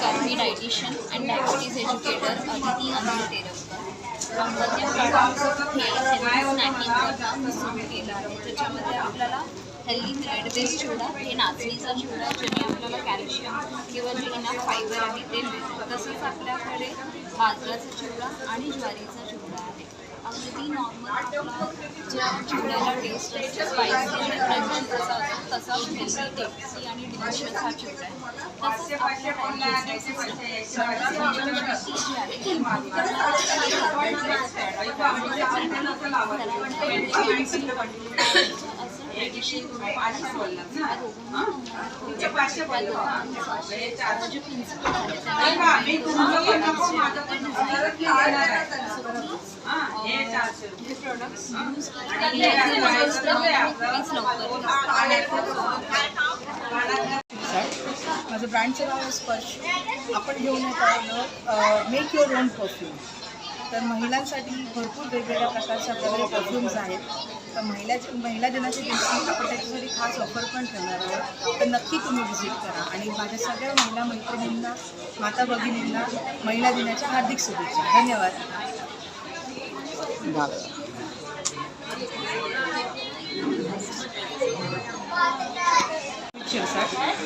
नमस्कार, मी dietitian and diabetes educator Aditi Anil Terwakar. अंबरच्या प्रॉडक्ट्स हे हेल्दी स्नॅकिंग सुरू केलं आहे. त्याच्यामध्ये आपल्याला हेल्दी ब्रेड बेस्ड चिवडा, हे नाचणीचा चिवडा ज्याने आपल्याला कॅल्शियम किंवा जे इनफ फायबर आहे ते मिळतं. तसंच आपल्याकडे बाजराचा चिवडा आणि ज्वारीचा चिवडा आहे. अगदी नॉर्मल आपला ज्या चिवड्याला टेस्ट आहे स्पायसी आणि क्रंची जसा असतो तसाच हेल्दी टेस्टी आणि डिलिशियस हा चिवडा आहे. तसंच आपल्या डायजेस्टिव्ह सिस्टम जी आहे ती माझं ब्रँडचं नाव आहे स्पर्श. आपण घेऊन येत आहोत मेक युअर ओन परफ्यूम. तर महिलांसाठी भरपूर वेगवेगळ्या प्रकारचे आपल्याकडे परफ्यूम्स आहेत. तर महिला दिनाच्या दिवशी आपण त्याच्यासाठी खास ऑफर पण ठेवणार आहोत. तर नक्की तुम्ही व्हिजिट करा आणि माझ्या सगळ्या महिला मैत्रिणींना, माता भगिनींना महिला दिनाच्या हार्दिक शुभेच्छा. धन्यवाद.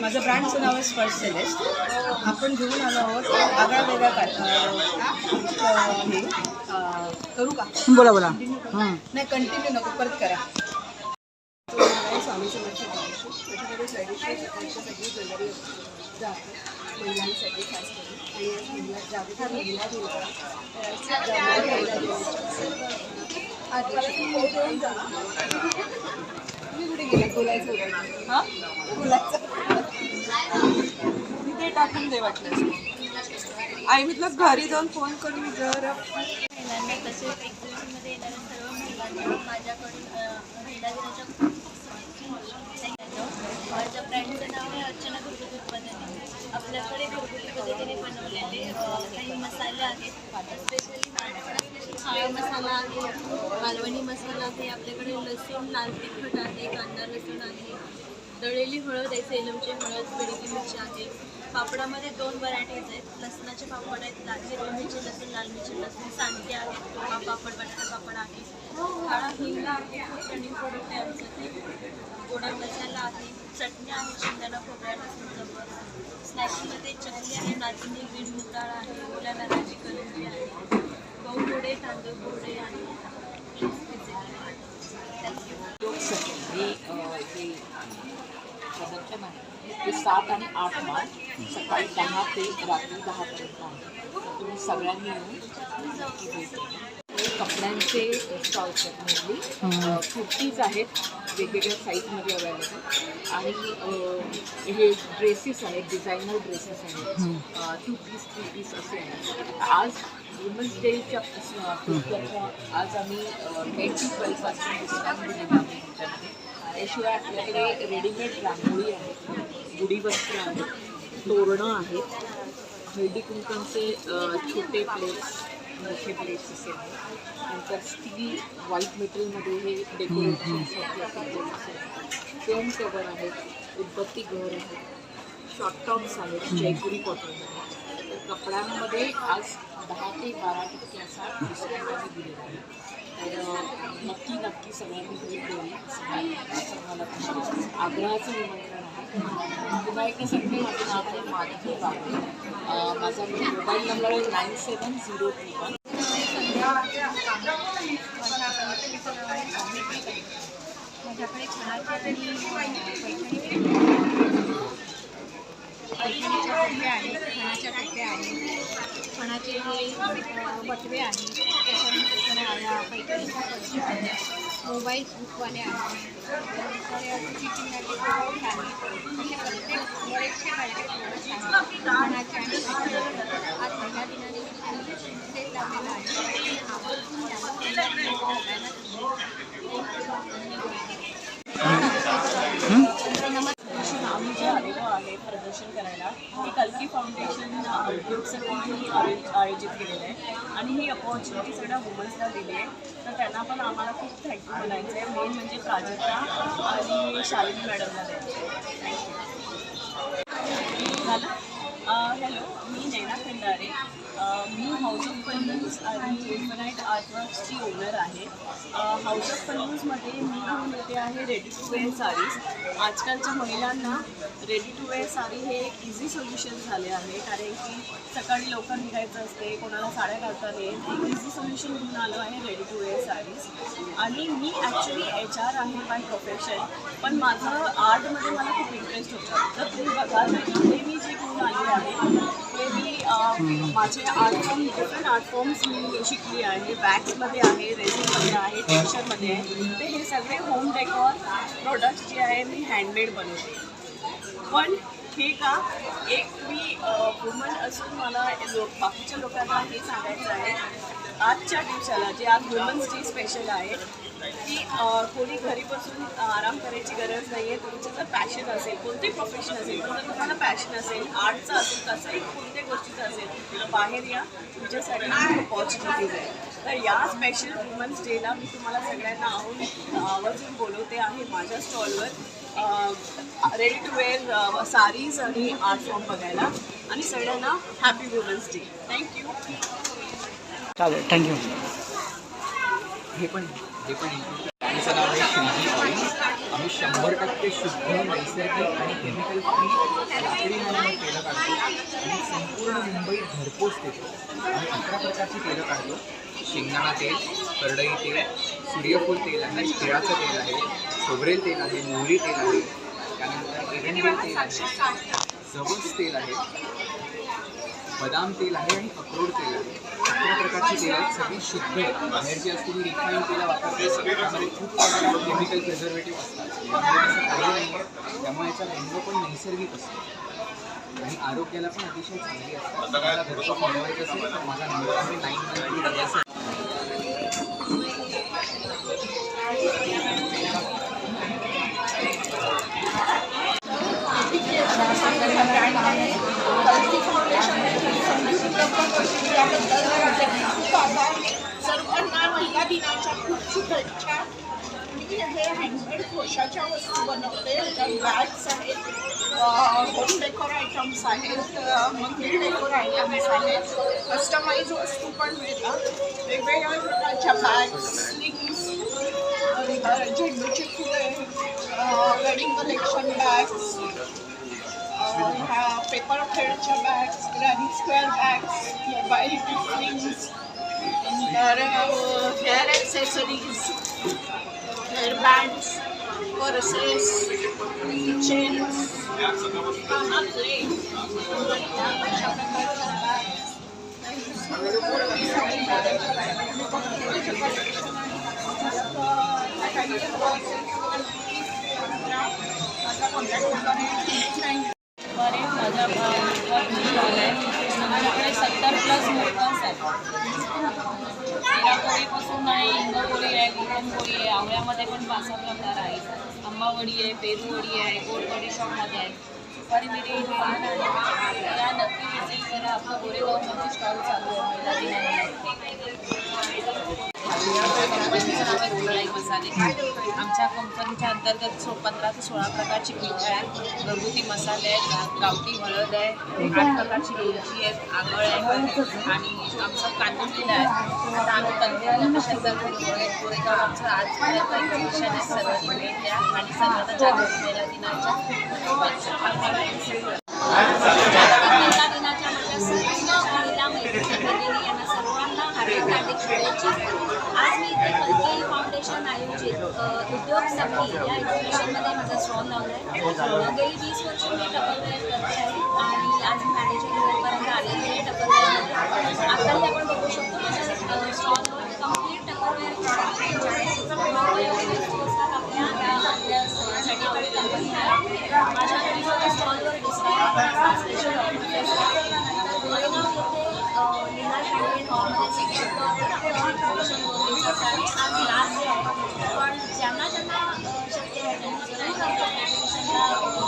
माझं ब्रँडचं नाव आहे स्पर्श सेलेस्ट. आपण घेऊन आलो आहोत आगळा वेगळा हे करू का? बोला बोला. नाही, कंटिन्यू नको, परत करा. स्वामी समर्थ त्याच्यामध्ये सगळी ज्वेलरी महिलांसाठी खास करून आणि जागृत महिला तुम्ही कुठे गेले? बोलायचं हां बोलायचं ते टाकून दे वाटलं. आई म्हटलं घरी जाऊन फोन करून जर महिलांना तसेच एक्झिबिशनमध्ये येणाऱ्या सर्व महिलांना माझ्याकडून महिला दिनाच्या खूप माझ्या ब्रँडचं नाव आहे अर्चना घरगुती उत्पादने. आपल्याकडे घरगुती पद्धतीने बनवलेले काही मसाले आहेत. स्पेशली काळा मसाला आहे, मालवणी मसाला आहे, आपल्याकडे लसूण, लाल तिखट आहे, कांदा लसूण आहे, दळलेली हळद आहे, सेलमची हळद, बेडगी मिरची आहे. पापडामध्ये 2 व्हरायटीज आहेत. लसणाचे पापड आहेत, हिरवी मिरची लसूण, लाल मिरची लसूण, सांडगे आहेत, पोहा पापड, बटाटा पापड आहे, काळा हिंग आहे, रनिंग प्रोडक्ट आहे आमचं ते, गोडा मसाला आहे, चटणी आहे, शेंगदाणा खोबरा लसूण जबर, स्नॅक्समध्ये चकली आहे, नाचणी बीड मुगाळ आहे, ओल्या नारळाची करंजी आहे, गहू गोडे, तांदूळ गोडे आणि प्रदर्शन आहे ते 7 आणि 8 मार्च सकाळी 10 ते रात्री 10 पर्यंत आहे. तर तुम्ही सगळ्यांनी येऊन नक्की भेट द्या. कपड्यांचे स्टॉल्स आहेत, मेनली कुर्तीज आहेत वेगवेगळ्या साईजमध्ये अवेलेबल आणि हे ड्रेसेस आहेत, डिझायनर ड्रेसेस आहेत, 2 पीस 3 पीस असे आहेत. आज वुमन्स डेच्या आज आम्ही 10 to 12% डिस्काउंट दिलेला आहे त्याच्यामध्ये. त्याशिवाय आपल्याकडे रेडीमेड रांगोळी आहे, गुढी वस्त्र आहेत, तोरणं आहेत, हळदी कुंकूचे छोटे प्लेट्स, मोठे प्लेट्स असे आहेत. नंतर स्टील व्हाईट मेटलमध्ये हे डेकोरेशनसाठी असे प्लेट्स आहेत, फोम कवर आहेत, उदबत्ती घर आहेत, शॉर्ट टॉप्स आहेत, जयपुरी कॉटनमध्ये. तर कपड्यांमध्ये आज 10 ते 12% असा डिस्काउंट आम्ही दिलेला आहे. तर नक्की सगळ्यांनी भेट द्यावी असं मला आग्रहाचं निमंत्रण आहे. पुन्हा एकदा सांगते, माझं नाव आहे माधवी वाघ. माझा मोबाईल नंबर आहे 9703. माझ्याकडे पैठणीच्या टोप्या आहेत, खणाच्या टोप्या आहेत, खणाचे बटवे आहेत, त्याच्यानंतर पैठणीच्या पट्ट्या आहेत, मोबाईल बुकवाले आहेत, त्यानंतर टिचिंग आहे, असे प्रत्येक बरेचसे खणाचे आणि आज महिला दिनाने सेल लावलेला आहे. आवर्जून आम्ही जे आलेलो आहे प्रदर्शन करायला, हे कल्की फाउंडेशन उद्योगसाठी आयोजित केलेलं आहे आणि ही अपॉर्च्युनिटी सगळ्या वुमन्सला दिली आहे. तर त्यांना पण आम्हाला खूप थँक्यू म्हणायचं आहे. मेन म्हणजे प्राजक्ता आणि शालिनी मॅडमला द्यायचे. थँक्यू. झालं. हॅलो, मी नैना खंडारे. मी हाऊस ऑफ पल्लूज आणि इन्फनाईट आर्टवर्क्सची ओनर आहे. हाऊस ऑफ पल्लूजमध्ये मी घेऊन येते आहे रेडी टू वेअर साडीज. आजकालच्या महिलांना रेडी टू वेअर साडी हे एक इझी सोल्युशन झाले आहे, कारण की सकाळी लवकर निघायचं असते, कोणाला साड्या घालता नाही, एक इझी सोल्युशन घेऊन आलो आहे रेडी टू वेअर साडीज. आणि मी ॲक्च्युली HR आहे बाय प्रोफेशन, पण माझं आर्टमध्ये मला खूप इंटरेस्ट होता. तर तुम्ही बघाल हे मी जे घेऊन आले आहे ते मी माझे art form, different art forms मी शिकली आहे. बॅग्समध्ये आहे, रेझिनमध्ये आहे, टेक्स्चरमध्ये आहे. ते हे सगळे होम डेकॉर प्रोडक्ट्स जे आहे मी हँडमेड बनवते. पण हे का एक मी वुमन असून मला बाकीच्या लोकांना हे सांगायचं आहे, आजच्या दिवसाला जे आज वुमन्स डे स्पेशल आहे की कोणी घरी बसून आराम करायची गरज नाही आहे. तुमचं जर पॅशन असेल, कोणतेही प्रोफेशन असेल, जर तुम्हाला पॅशन असेल, आर्टचं असेल, कसंही कोणत्याही गोष्टीचं असेल, बाहेर या, तुमच्यासाठी ऑपॉर्च्युनिटीज आहे. तर या स्पेशल वुमन्स डेला मी तुम्हाला सगळ्यांना आवर्जून बोलवते आहे माझ्या स्टॉलवर रेडी टू वेअर साडीज आणि आर्ट फॉर्म बघायला. आणि सगळ्यांना हॅपी वुमन्स डे. थँक्यू. चालेल, थँक्यू. ब्रँडचं नाव आहे श्रीजी ऑइल. आम्ही 100% शुद्ध, नैसर्गिक आणि केमिकल फ्री लाकडी म्हणून तेलं काढतो आणि संपूर्ण मुंबईत घरपोच देतो. आम्ही 11 प्रकारची तेलं काढतो. शेंगदाणा तेल, करडई तेल, सूर्यफूल तेल आहे, तिळाचं तेल आहे, खोबरेल तेल आहे, मोहरी तेल आहे, त्यानंतर एरंडेल तेल आहे, जवस तेल आहे, बदाम तेल आहे आणि अक्रोड तेल आहे. 11 प्रकारची तेल आहेत, सगळी शुद्ध आहेत. बाहेरची असलेली रिफाईन तेलं वापरते, त्यामध्ये खूप केमिकल प्रिझर्वेटिव्ह असतात, त्यामुळे असं काही नाही आहे. त्यामुळे याचा रंग पण नैसर्गिक असतो आणि आरोग्याला पण अतिशय चांगली असतात. तुम्हाला घरचं बनवायचं असेल तर माझा नंबर आहे 913. सर्वांना महिला दिनाच्या खूप शुभेच्छा. मी हे हँडमेड क्रोशाच्या वस्तू बनवते. बॅग्स आहेत, होम डेकोर आयटम्स आहेत, मंदिर डेकोर आयटम्स आहेत, कस्टमाइज वस्तू पण मिळतात. वेगवेगळ्या प्रकारच्या बॅग्स, स्लिंग्स, झेंडूची फुले, वेडिंग कलेक्शन बॅग्स, ह्या पेपर थ्रेडच्या bags, granny square bags, mobile tiffins, नंतर hair accessories, hair bands, purses, chains, plates, अशा प्रकारच्या बरे माझ्या आहे माझ्याकडे 70+ मोटर्स आहेत. तिराकोळीपासून आहे, इंगवडी आहे, गुलमपोळी आहे, आवळ्यामध्ये पण 5 प्रकार आहेत, आंबावडी आहे, पेरूवडी आहे, गोडवडी शॉपमध्ये आहे, सुपारी मिरी पान आहे. या नक्की विजिट करा. आपलं गोरेगावमध्ये स्टॉल चालू आहे महिला दिनानिमित्त. कंपनीचं नाव आहे रुलाई मसाले. आमच्या कंपनीच्या अंतर्गत 15 ते 16 प्रकारची किट आहेत. घरगुती मसाले आहेत, गावठी हळद आहे, 8 प्रकारची मिरची आहेत, आगळ आहे आणि आमचं कांदुलीला आहे. आता आम्ही 15 गोरेगाव आमचं आजपर्यंत एक्झिबिशन आहे. सर्वांनी भेट द्या आणि सर्वांना जागतिक महिला दिनाच्या महिला दिनाच्या माझ्या सर्व महिला मैत्रिणी यांना सर्वांना हार्दिक शुभेच्छा. आज मी इथे कल्की फाउंडेशन आयोजित उद्योग सखी या एक्झिबिशनमध्ये माझा स्टॉल लावला आहे. गेली 20 वर्ष मी टपरवेअर करते आहे आणि आज मॅनेजिंग लेवलपर्यंत आलेली आहे टपरवेअरमध्ये. आताही आपण बघू शकतो माझ्या स्टॉलवर कम्प्लीट टपरवेअर प्रॉडक्ट आहे. आपल्या सगळ्यासाठी कंपनी आहे. माझ्या स्टॉलवर डिस्काउंट स्पेशल गोरेगाव येथे लिनार कॅन्टीन हॉलमध्ये आज लास्ट डे आहे. पण ज्यांना शक्य आहे त्यांनी जरूर एक्झिबिशनला करा.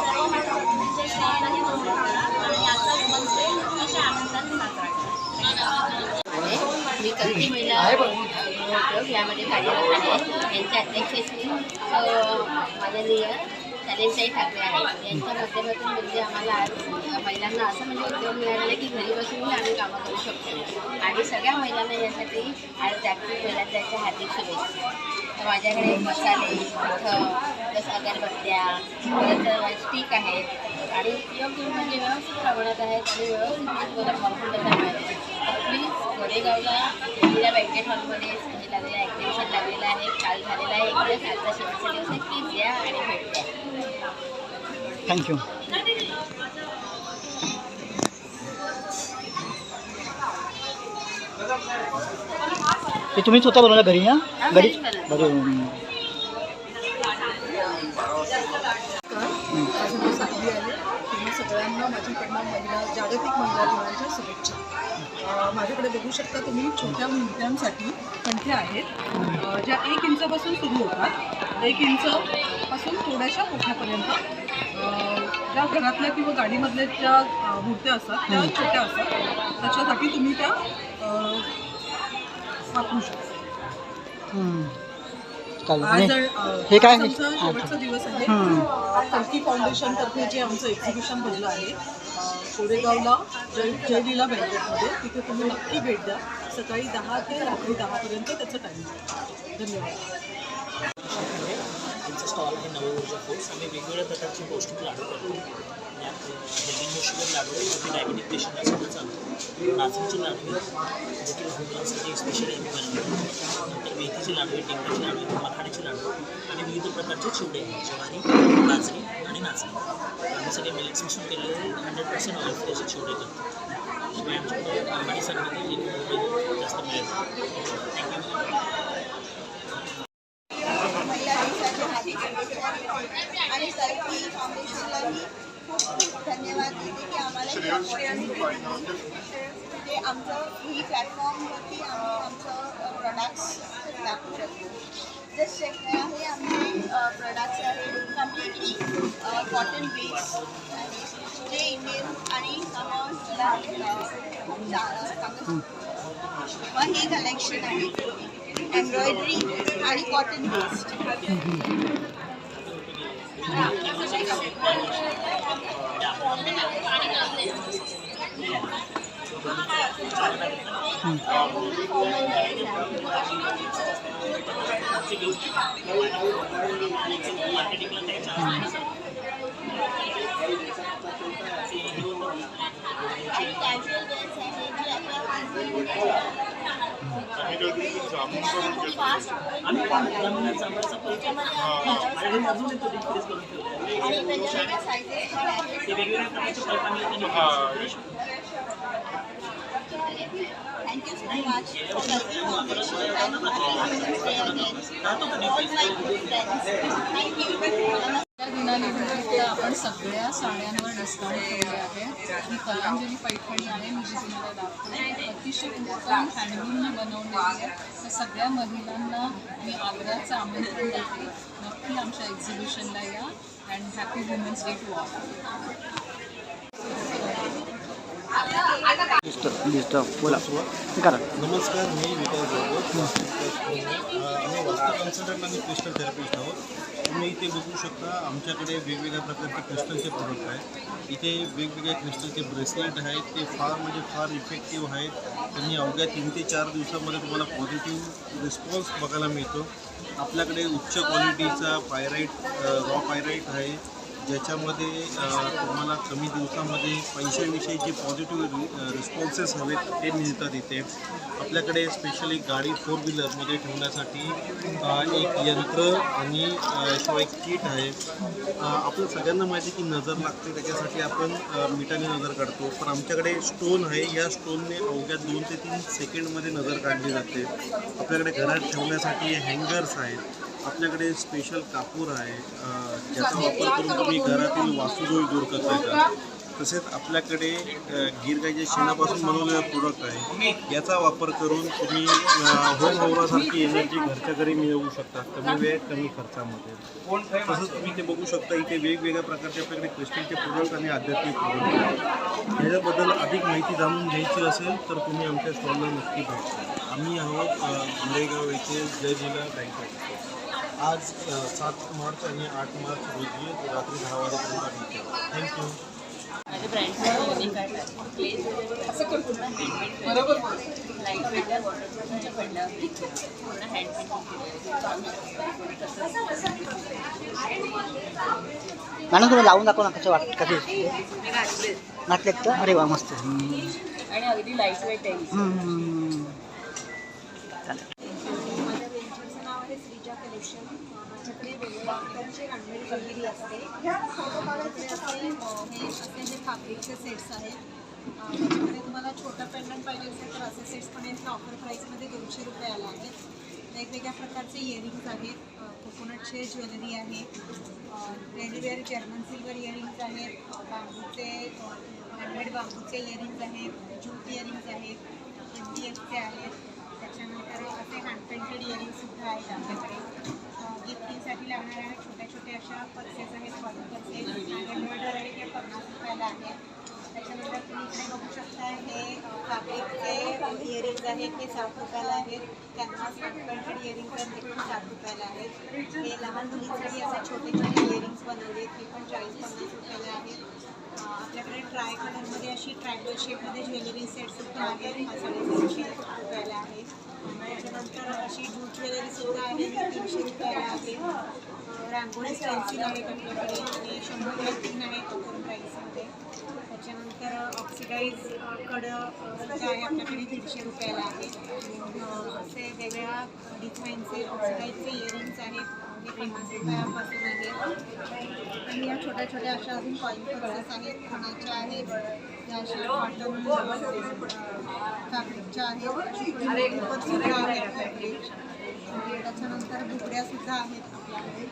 सर्व म्हणजे स्टॉललाही नोंद करा आणि आजचा वुमन्स डे अतिशय आनंदाने साजरा करा. मी कल्की महिला उद्योग यामध्ये कार्यरत आहे. यांच्या अध्यक्षस्थानी माननीय नरेशभाई ठाकरे आहेत. यांच्या माध्यमातून म्हणजे आम्हाला आज महिलांना असं म्हणजे उद्योग मिळालेला की घरी बसूनही आम्ही कामं करू शकतो आणि सगळ्या महिलांना यासाठी आज जागतिक महिला दिनाच्या हार्दिक शुभेच्छा. तर माझ्याकडे मसाले, पिठं, प्लस अगरबत्त्या, परत स्टिक आहेत आणि योग्य म्हणजे व्यवस्थित प्रमाणात आहेत आणि व्यवस्थित मला भरपूर त्याचा मिळाले. प्लीज गोरेगावला इंदिरा बँकेट हॉलमध्ये हे लागलेलं एक्झिबिशन लागलेलं आहे. काल झालेला आहे एक दिवस, आजचा शेवटचा दिवस आहे. प्लीज या आणि भेट द्या. थँक्यू. ते तुम्ही स्वतः बनवलं घरी ना? घरी बरोबर. माझं नाव साध्वी आहे. तुम्ही सगळ्यांना माझ्याकडनं जागतिक महिला दिनाच्या शुभेच्छा. माझ्याकडे बघू शकता तुम्ही छोट्या मुद्द्यांसाठी कंठ्या आहेत ज्या 1 इंचापासून सुरू होतात. 1 इंचापासून थोड्याशा मोठ्यापर्यंत ज्या घरातल्या किंवा गाडीमधल्या ज्या मूर्त्या असतात त्या छोट्या असतात त्याच्यासाठी तुम्ही त्या वापरू शकता. आज हे काय आमचा शेवटचा दिवस आहे. कल्की फाउंडेशनतर्फे जे आमचं एक्झिबिशन भरलं आहे कोरेगावला जयलीला बँकेटमध्ये, तिथे तुम्ही नक्की भेट द्या. सकाळी 10 ते रात्री 10पर्यंत त्याचं टाईम आहे. धन्यवाद. आमचं स्टॉल आहे नवऊर्जा फूड्स. आम्ही वेगवेगळ्या प्रकारचे पौष्टिक लाडू करतो. यात हेल्दी न्यूट्रिशन लाडू आहे, डायबेटिक पेशंटला चालतो. नाचणीचे लाडू आहेत जे की लहान स्पेशली आम्ही बनवतो. नंतर मेथीचे लाडू आहेत, डिंकाचे लाडू आहेत, मखाण्याचे लाडू आणि विविध प्रकारचे चिवडे आहेत, ज्वारी, बाजरी आणि नाचणी. आम्ही सगळे मिलेट्स मिक्सून केलेले 100% ऑइल फ्री असे चिवडे करतो. शिवाय आमच्याकडे अंबाडी सर्विस जास्त मिळेल. थँक्यू. आणि कल्की फाउंडेशनलाही खूप धन्यवाद देते की आम्हाला ही opportunity दिली. ते आमचं ही प्लॅटफॉर्मवरती आम्ही आमचं प्रोडक्ट्स दाखवू शकतो. जस्ट हे आमचे प्रोडक्ट्स आहेत कम्प्लिटली कॉटन बेस्ड आहे जे इंडियन आणि मग हे कलेक्शन आहे एम्ब्रॉयडरी आणि cotton based. Thank you so much for Khalki Foundation and all my good friends. Thank you. त्या दिनानिमित्त आपण सगळ्या साड्यांवर डिस्काउंट ठेवले आहे. ही कलांजली पैठणी आहे, मी जी तुम्हाला दाखवते. अतिशय उत्तम हँडलूमने बनवलेली आहे. तर सगळ्या महिलांना मी आग्रहाचं आमंत्रण देते, नक्की आमच्या एक्झिबिशनला या. And happy women's day to all. बोला करा. नमस्कार, मी विकास जाधव. आम्ही वास्तू कन्सल्टंट आणि क्रिस्टल थेरपिस्ट आहोत. तुम्ही इथे बघू शकता आमच्याकडे वेगवेगळ्या प्रकारचे क्रिस्टलचे प्रोडक्ट आहेत. इथे वेगवेगळे क्रिस्टलचे ब्रेसलेट आहेत, ते फार इफेक्टिव्ह आहेत. त्यांनी अवघ्या 3 ते 4 दिवसामध्ये तुम्हाला पॉझिटिव्ह रिस्पॉन्स बघायला मिळतो. आपल्याकडे उच्च क्वालिटीचा रॉ पायराईट आहे, ज्याच्यामध्ये तुम्हाला कमी दिवसामध्ये पैशाविषयीचे पॉझिटिव्ह रिस्पॉन्सेस हवेत ते मिळतात. इथे आपल्याकडे स्पेशली गाडी 4 व्हीलरमध्ये ठेवण्यासाठी एक यंत्र आणि शिवाय एक किट आहे. आपल्या सगळ्यांना माहिती की नजर लागते, त्याच्यासाठी आपण मिठाने नजर काढतो. पण आमच्याकडे स्टोन आहे, या स्टोनने अवघ्या 2 ते 3 सेकंडमध्ये नजर काढली जाते. आपल्याकडे घरात ठेवण्यासाठी हँगर्स आहेत. आपल्याकडे स्पेशल कापूर आहे, ज्याचा वापर करून तुम्ही घरातील वास्तुदोष दूर करता येतात. तसेच आपल्याकडे गीर गाईच्या शेणापासून बनवलेला प्रोडक्ट आहे, याचा वापर करून तुम्ही होम हवरासारखी एनर्जी घरच्या घरी मिळवू शकता, कमी वेळ कमी खर्चामध्ये. तसंच तुम्ही ते बघू शकता इथे वेगवेगळ्या प्रकारचे आपल्याकडे क्रिस्टलचे प्रोडक्ट आणि आध्यात्मिक प्रोडक्ट आहेत. ह्याच्याबद्दल अधिक माहिती जाणून घ्यायची असेल तर तुम्ही आमच्या स्टॉलला नक्की भेटा. आम्ही आहोत गोरेगाव येथे जयलीला बँकेट. आज 7 मार्च आणि 8 मार्च रोजी रात्री 10 वाजेपर्यंत. थँक्यू. माझ्या ब्रँडचं युनिक आहे प्लेस पूर्ण हँडमेड बरोबर लाईट वेटल्या वॉटरप्रूफच्या पडल्यावरती पूर्ण हँडमेड मॅडम तुम्ही लावून दाखवा ना कसं वाटतं कधी मी घातले घातलेत का? अरे वा मस्त. आणि अगदी लाईट वेट आहे. माझ्या वेंचरचं नाव आहे श्रीजा कलेक्शन. माझ्याकडे वेगवेगळ्या प्रकारचे हँडमेड ज्वेलरी असते. माझ्याकडे असे जे फॅब्रिकचे सेट्स आहेत. त्याच्यामध्ये तुम्हाला छोटा पेंडंट पाहिजे असेल तर असे सेट्स पण आहेत. ऑफर प्राईसमध्ये 200 रुपयाला आहेत. वेगवेगळ्या प्रकारचे इयरिंग्स आहेत. कोकोनटचे ज्वेलरी आहे. रेडीवेअर जर्मन सिल्वर इयरिंग्स आहेत. बांबूचे हँडमेड बांबूचे इयरिंग्स आहेत. ज्यूट इयरिंग्स आहेत. MDFचे आहेत. त्याच्यानंतर असे हँड पेंटेड इयरिंग्ससुद्धा आहेत आपल्याकडे. गिफ्टिंगसाठी लागणाऱ्या छोट्या छोट्या अशा पर्सेस आहेत. कॉटन पर्सेस एम्ब्रॉयडर आहे ते 50 रुपयाला आहेत. त्याच्यानंतर तुम्ही इकडे बघू शकता हे फॅब्रिकचे इयरिंग्स आहेत. हे 60 रुपयाला आहेत. कॅनव्हास हँड पेंटेड इयरिंग्स आहेत. ते पण 60 रुपयाला आहेत. हे लहान मुलींसाठी असे छोटे छोटे इयरिंग्स बनवले आहेत. ते पण 40-50 रुपयाला आहेत. आपल्याकडे ट्राय कलरमध्ये अशी ट्रायंगल शेपमध्ये ज्वेलरी सेटसुद्धा आहेत. हा 350 रुपयाला आहे. त्याच्यानंतर अशी ज्यूट ज्वेलरीसुद्धा आहे. ही 300 रुपयाला आहे. रांगोळी स्टेन्सिल आहेत आपल्याकडे. हे 100ला 3 आहेत ओपन प्राईसमध्ये. त्याच्यानंतर ऑक्सिडाईज कडं सुद्धा आहे आपल्याकडे 150 रुपयाला आहे. असे वेगवेगळ्या डिझाईनचे ऑक्सिडाईजचे इयरिंग्स आहेत. हे 50 रुपयापासून आहेत. आणि या छोट्या छोट्या अशा अजून कॉइन पर्सेस आहेत. खणाच्या आहेत. या अशा कॉटन फॅब्रिकच्या आहेत. सुद्धा आहेत आपल्याकडे. त्याच्यानंतर बुगड्यासुद्धा आहेत आपल्याकडे.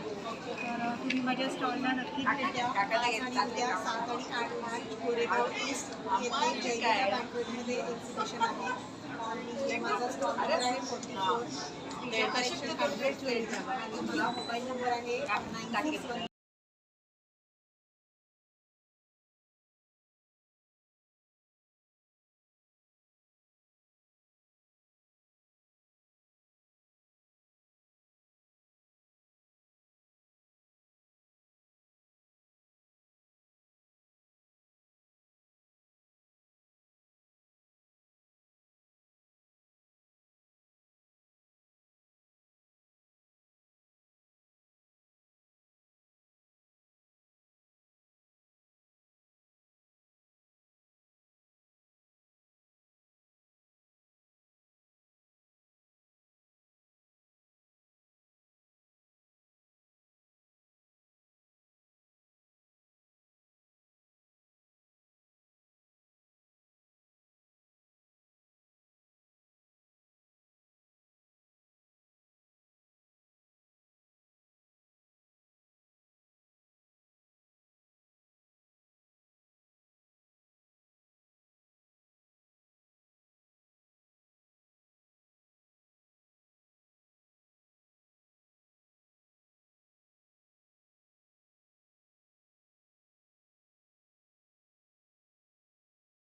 तर तुम्ही माझ्या स्टॉलला नक्की भेट द्या. आणि उद्या 7 आणि 8 मार्च गोरेगाव ईस्ट येथे जयललिता बँकवेटमध्ये एक्झिबिशन आहे. आणि माझा स्टॉल नंबर आहे 44. Collection 100 jewellery. आणि माझा मोबाईल नंबर आहे 961